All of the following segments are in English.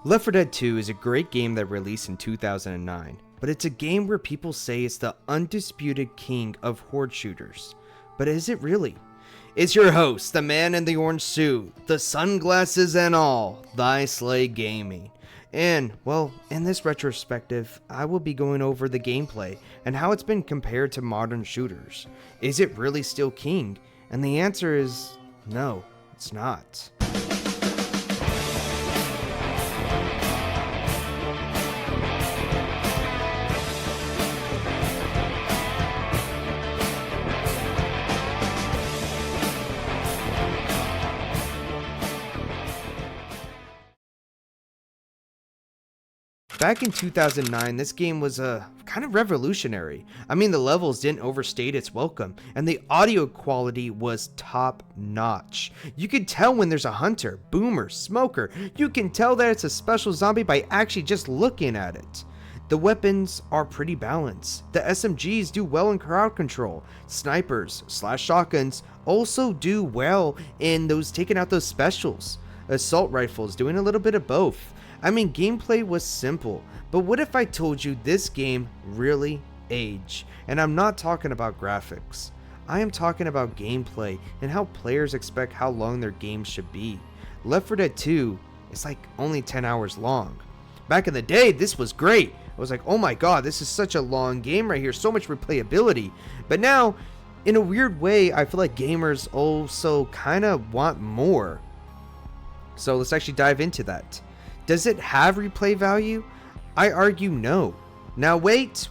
Left 4 Dead 2 is a great game that released in 2009, but it's a game where people say it's the undisputed king of horde shooters. But is it really? It's your host, the man in the orange suit, the sunglasses and all, Thy Slay Gaming. And, well, in this retrospective, I will be going over the gameplay and how it's been compared to modern shooters. Is it really still king? And the answer is no, it's not. Back in 2009, this game was kind of revolutionary. I mean, the levels didn't overstate its welcome, and the audio quality was top notch. You could tell when there's a hunter, boomer, smoker. You can tell that it's a special zombie by actually just looking at it. The weapons are pretty balanced. The SMGs do well in crowd control. Snipers / shotguns also do well in those taking out those specials. Assault rifles doing a little bit of both. I mean, gameplay was simple, but what if I told you this game really aged? And I'm not talking about graphics. I am talking about gameplay and how players expect how long their games should be. Left 4 Dead 2 is like only 10 hours long. Back in the day, this was great. I was like, oh my god, this is such a long game right here, so much replayability. But now, in a weird way, I feel like gamers also kind of want more. So let's actually dive into that. Does it have replay value? I argue no. Now wait,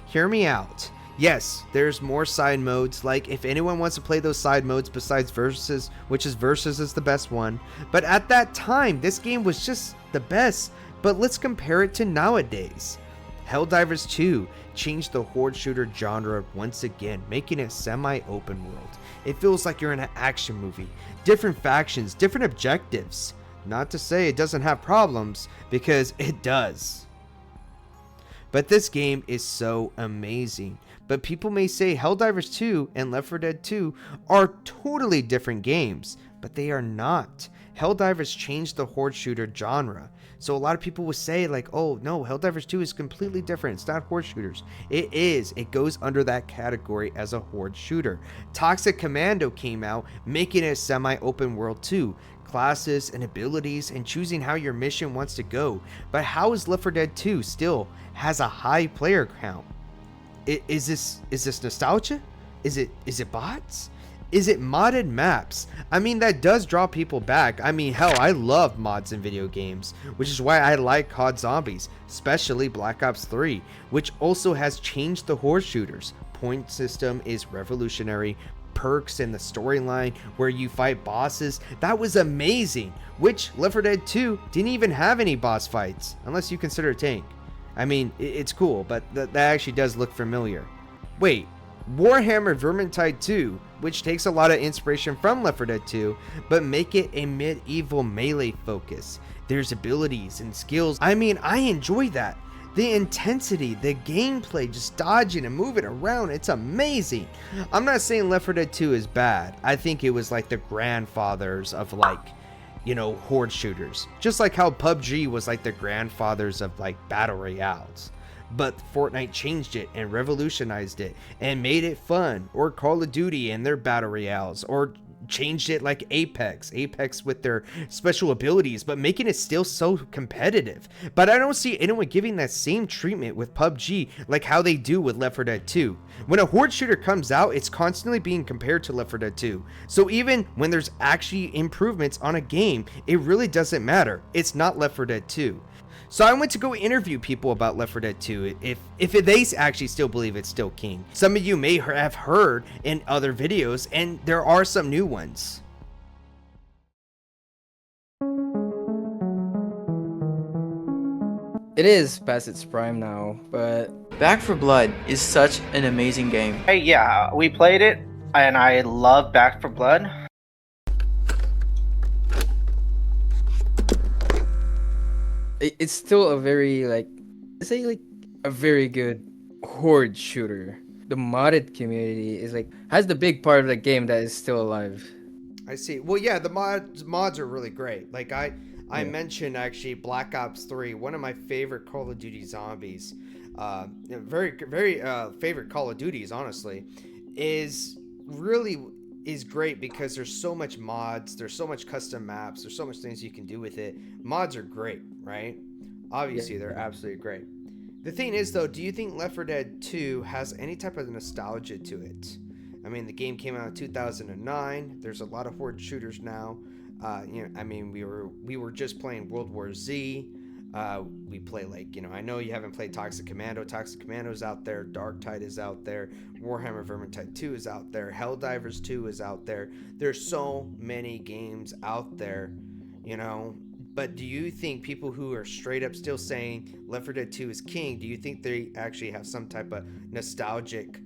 hear me out. Yes, there's more side modes, like if anyone wants to play those side modes besides Versus, which is Versus is the best one. But at that time, this game was just the best. But let's compare it to nowadays. Helldivers 2 changed the horde shooter genre once again, making it semi-open world. It feels like you're in an action movie. Different factions, different objectives. Not to say it doesn't have problems, because it does. But this game is so amazing. But people may say Helldivers 2 and Left 4 Dead 2 are totally different games, but they are not. Helldivers changed the horde shooter genre. So a lot of people will say like, oh no, Helldivers 2 is completely different. It's not horde shooters. It is. It goes under that category as a horde shooter. Toxic Commando came out, making it a semi-open world too. Classes and abilities and choosing how your mission wants to go. But how is Left 4 Dead 2 still has a high player count? Is this nostalgia? Is it bots? Is it modded maps? I mean, that does draw people back. I mean, hell, I love mods in video games, which is why I like COD Zombies, especially Black Ops 3, which also has changed the horde shooters. Point system is revolutionary. Perks and the storyline where you fight bosses, that was amazing, which Left 4 Dead 2 didn't even have any boss fights, unless you consider a tank. I mean, it's cool, but that actually does look familiar. Wait, Warhammer Vermintide 2, which takes a lot of inspiration from Left 4 Dead 2, but make it a medieval melee focus. There's abilities and skills. I mean, I enjoy that. The intensity, the gameplay, just dodging and moving around, it's amazing. I'm not saying Left 4 Dead 2 is bad. I think it was like the grandfathers of like, you know, horde shooters. Just like how PUBG was like the grandfathers of like battle royales. But Fortnite changed it and revolutionized it and made it fun. Or Call of Duty and their battle royales. Or changed it like Apex with their special abilities, but making it still so competitive. But I don't see anyone giving that same treatment with PUBG like how they do with Left 4 Dead 2. When a horde shooter comes out, it's constantly being compared to Left 4 Dead 2. So even when there's actually improvements on a game, it really doesn't matter. It's not Left 4 Dead 2. So I went to go interview people about Left 4 Dead 2 if they actually still believe it's still king. Some of you may have heard in other videos, and there are some new ones. It is past its prime now, but Back 4 Blood is such an amazing game. Hey, yeah, we played it, and I love Back 4 Blood. it's still a very a very good horde shooter. The modded community is has the big part of the game that is still alive. I see. Well, yeah, the mods are really great. Like I I mentioned actually Black Ops 3, one of my favorite Call of Duty zombies. Very favorite Call of Duties, honestly, is really is great because there's so much mods, there's so much custom maps, there's so much things you can do with it. Mods are great, right? Obviously, they're Yeah. absolutely great. The thing is, though, do you think Left 4 Dead 2 has any type of nostalgia to it? I mean, the game came out in 2009. There's a lot of horde shooters now. I mean, we were just playing World War Z. We play like, I know you haven't played Toxic Commando. Toxic Commando's out there. Dark Tide is out there. Warhammer Vermintide 2 is out there. Helldivers 2 is out there. There's so many games out there, you know. But do you think people who are straight up still saying Left 4 Dead 2 is king, do you think they actually have some type of nostalgic,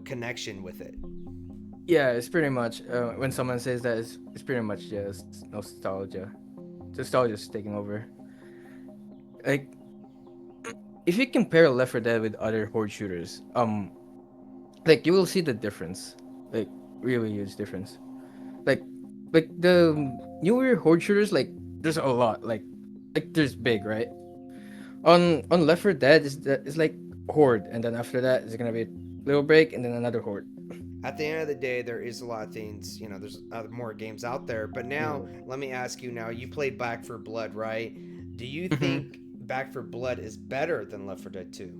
connection with it? Yeah, it's pretty much when someone says that, it's pretty much just nostalgia. Nostalgia's taking over. Like, if you compare Left 4 Dead with other horde shooters, like you will see the difference, like really huge difference. Like, like the newer horde shooters, like there's a lot, like there's big, right? On Left 4 Dead is like horde, and then after that it's gonna be a little break, and then another horde. At the end of the day, there is a lot of things, there's more games out there. But now, Yeah. let me ask you now, you played Back for Blood, right? Do you Mhm. think Back for Blood is better than Left 4 Dead 2?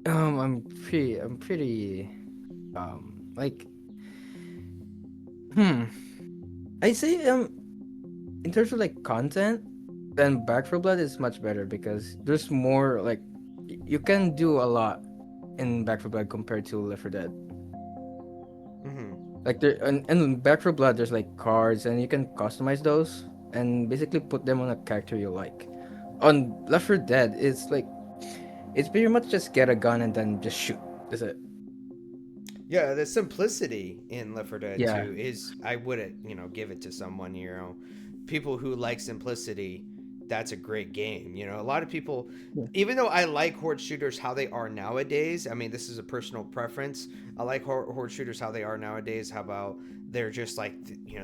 I'm pretty, like, hmm. I say, in terms of like content, then Back for Blood is much better because there's more like you can do a lot in Back for Blood compared to Left 4 Dead. Mm-hmm. Like there and in Back for Blood, there's like cards and you can customize those and basically put them on a character you like. On Left 4 Dead, it's pretty much just get a gun and then just shoot. That's it. Yeah, the simplicity in Left 4 Dead Yeah. 2 is, I wouldn't, give it to someone, people who like simplicity. That's a great game. A lot of people, Yeah. even though I like horde shooters how they are nowadays, I mean, this is a personal preference. I like horde shooters how they are nowadays. How about they're just like,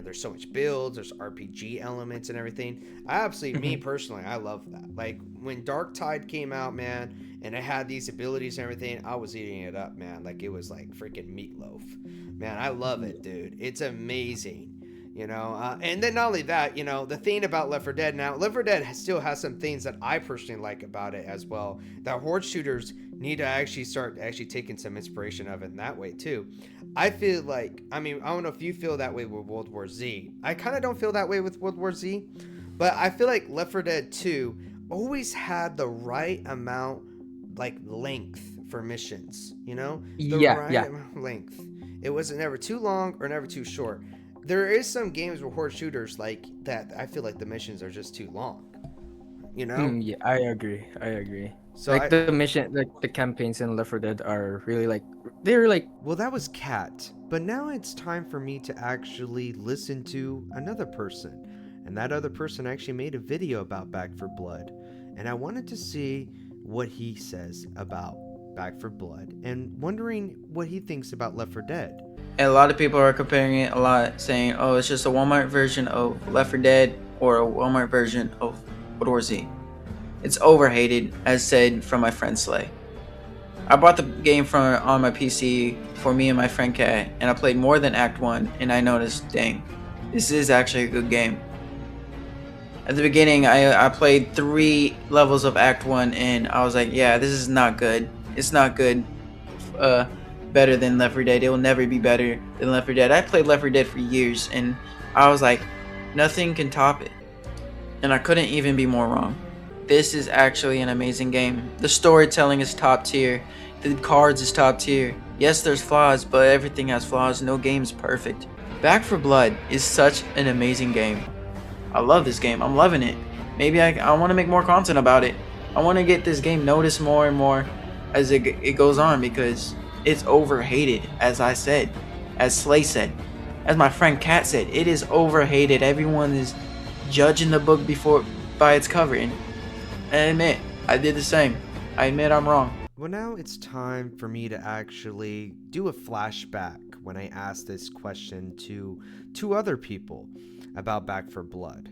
there's so much builds, there's RPG elements and everything. I absolutely, me Mhm. personally, I love that. Like when Dark Tide came out, man, and it had these abilities and everything, I was eating it up, man. Like it was like freaking meatloaf. Man, I love it, dude. It's amazing. And then not only that, the thing about Left 4 Dead now, Left 4 Dead still has some things that I personally like about it as well. That horde shooters need to actually start actually taking some inspiration of it in that way too. I feel like, I mean, I don't know if you feel that way with World War Z. I kind of don't feel that way with World War Z, but I feel like Left 4 Dead 2 always had the right amount, like length for missions, the Yeah, right yeah. amount of length. It wasn't never too long or never too short. There is some games with horde shooters like that. I feel like the missions are just too long, you know. Yeah, I agree. I agree. So Like I, the mission, like the campaigns in Left 4 Dead are really like they're like well, that was Cat, but now it's time for me to actually listen to another person, and that other person actually made a video about Back for Blood, and I wanted to see what he says about Back for Blood, and wondering what he thinks about Left 4 Dead. And a lot of people are comparing it a lot, saying, oh, it's just a Walmart version of Left 4 Dead or a Walmart version of World War Z. It's overhated, as said from my friend Slay. I bought the game on my PC for me and my friend Kat, and I played more than Act 1, and I noticed, dang, this is actually a good game. At the beginning, I played 3 levels of Act 1, and I was like, yeah, this is not good. It's not good. Better than Left 4 Dead. It will never be better than Left 4 Dead. I played Left 4 Dead for years, and I was like, nothing can top it. And I couldn't even be more wrong. This is actually an amazing game. The storytelling is top tier. The cards is top tier. Yes, there's flaws, but everything has flaws. No game's perfect. Back for Blood is such an amazing game. I love this game. I'm loving it. Maybe I want to make more content about it. I want to get this game noticed more and more as it goes on, because it's overhated, as I said, as Slay said, as my friend Kat said. It is overhated. Everyone is judging the book by its cover, and I admit I did the same. I admit I'm wrong. Well, now it's time for me to actually do a flashback when I asked this question to two other people about Back for Blood.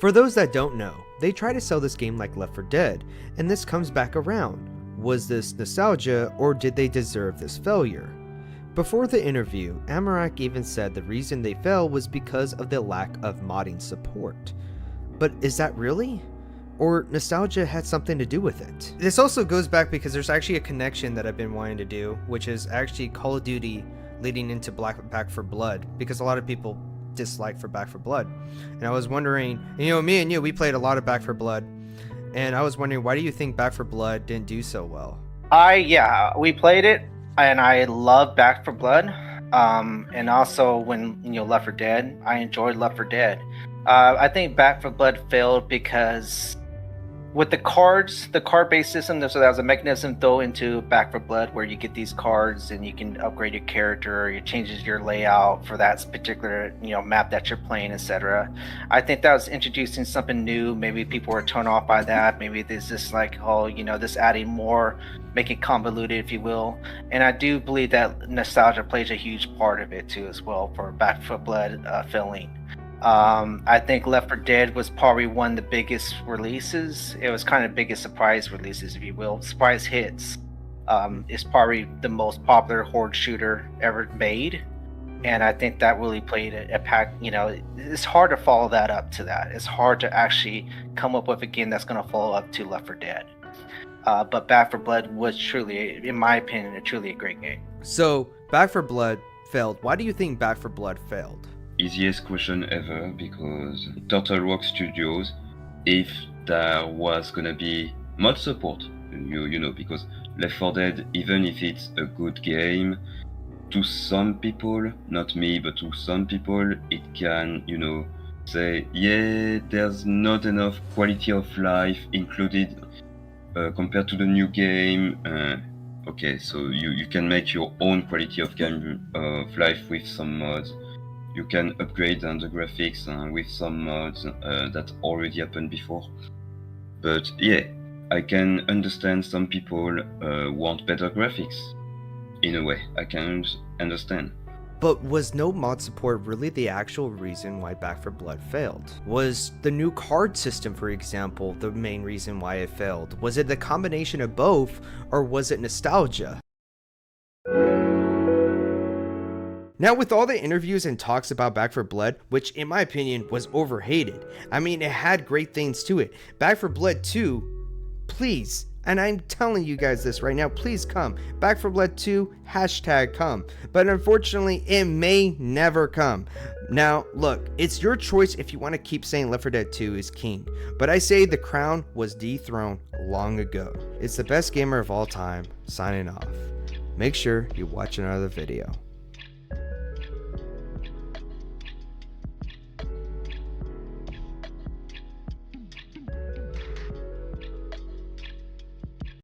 For those that don't know, they try to sell this game like Left 4 Dead, and this comes back around. Was this nostalgia, or did they deserve this failure? Before the interview, Amarak even said the reason they fell was because of the lack of modding support. But is that really? Or nostalgia had something to do with it? This also goes back because there's actually a connection that I've been wanting to do, which is actually Call of Duty leading into Back 4 Blood, because a lot of people dislike for Back 4 Blood. And I was wondering, me and you, we played a lot of Back 4 Blood, and I was wondering, why do you think Back 4 Blood didn't do so well? We played it, and I love Back 4 Blood. And also when Left 4 Dead, I enjoyed Left 4 Dead. I think Back 4 Blood failed because with the card-based system, so that was a mechanism built into Back 4 Blood where you get these cards and you can upgrade your character, it changes your layout for that particular map that you're playing, etc. I think that was introducing something new. Maybe people were turned off by that. Maybe there's this this adding more, make it convoluted, if you will. And I do believe that nostalgia plays a huge part of it too, as well, for Back 4 Blood failing. I think Left 4 Dead was probably one of the biggest releases. It was kind of biggest surprise releases, if you will, surprise hits. It's probably the most popular horde shooter ever made, and I think that really played a pack. It's hard to follow that up to that. It's hard to actually come up with a game that's going to follow up to Left 4 Dead. But Back 4 Blood was truly, in my opinion, truly a great game. So Back 4 Blood failed. Why do you think Back 4 Blood failed? Easiest question ever, because Turtle Rock Studios, if there was gonna be mod support, because Left 4 Dead, even if it's a good game, to some people, not me, but to some people, it can, say, yeah, there's not enough quality of life included compared to the new game. Okay, so you can make your own quality of life with some mods. You can upgrade the graphics with some mods that already happened before. But yeah, I can understand some people want better graphics. In a way, I can understand. But was no mod support really the actual reason why Back 4 Blood failed? Was the new card system, for example, the main reason why it failed? Was it the combination of both, or was it nostalgia? Now, with all the interviews and talks about Back 4 Blood, which in my opinion was overhated, it had great things to it. Back 4 Blood 2, please, and I'm telling you guys this right now, please come. Back 4 Blood 2, #come. But unfortunately, it may never come. Now, look, it's your choice if you want to keep saying Left 4 Dead 2 is king, but I say the crown was dethroned long ago. It's the best gamer of all time, signing off. Make sure you watch another video.